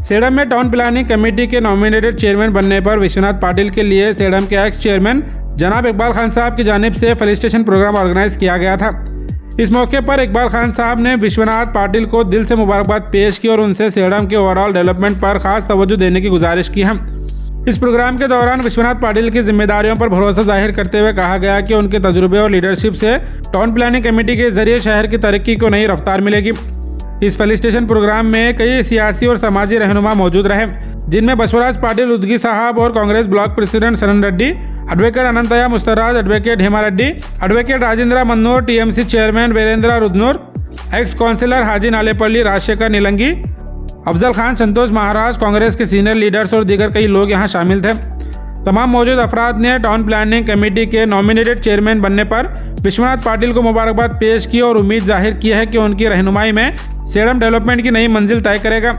Sedum में town planning committee के nominated chairman बनने पर विश्वनाथ पाटिल के लिए सेडम के एक्स चेयरमैन जनाब इकबाल खान साहब की जानिब से फेलिसिटेशन प्रोग्राम ऑर्गेनाइज किया गया था। इस मौके पर इकबाल खान साहब ने विश्वनाथ पाटिल को दिल से मुबारकबाद पेश की और उनसे सेडम के ओवरऑल डेवलपमेंट पर खास तवज्जो देने की गुजारिश की है। इस प्रोग्राम के दौरान विश्वनाथ पाटिल की जिम्मेदारियों पर भरोसा जाहिर करते हुए कहा गया कि उनके तजुर्बे और लीडरशिप से टाउन प्लानिंग कमेटी के जरिए शहर की तरक्की को नई रफ्तार मिलेगी। इस फेलिसिटेशन प्रोग्राम में कई सियासी और समाजी रहनुमा मौजूद रहे, जिनमें बसवराज पाटिल उदगी साहब और Congress block president Saran Reddy, advocate Anantaya Mustaraj, advocate Hema Reddy, advocate Rajendra Mannur, TMC chairman Virendra Rudnur, ex councillor Haji Nalepalli, Rajshekhar Nilangi, Afzal Khan, Santosh Maharaj, Congress के सीनियर लीडर्स और दीगर कई लोग यहां शामिल थे। तमाम मौजूद अफराद ने टाउन प्लानिंग कमेटी के नॉमिनेटेड चेयरमैन बनने पर विश्वनाथ पाटिल को मुबारकबाद पेश की और उम्मीद जाहिर की है कि उनकी रहनुमाई में सेडम डेवलपमेंट की नई मंजिल तय करेगा।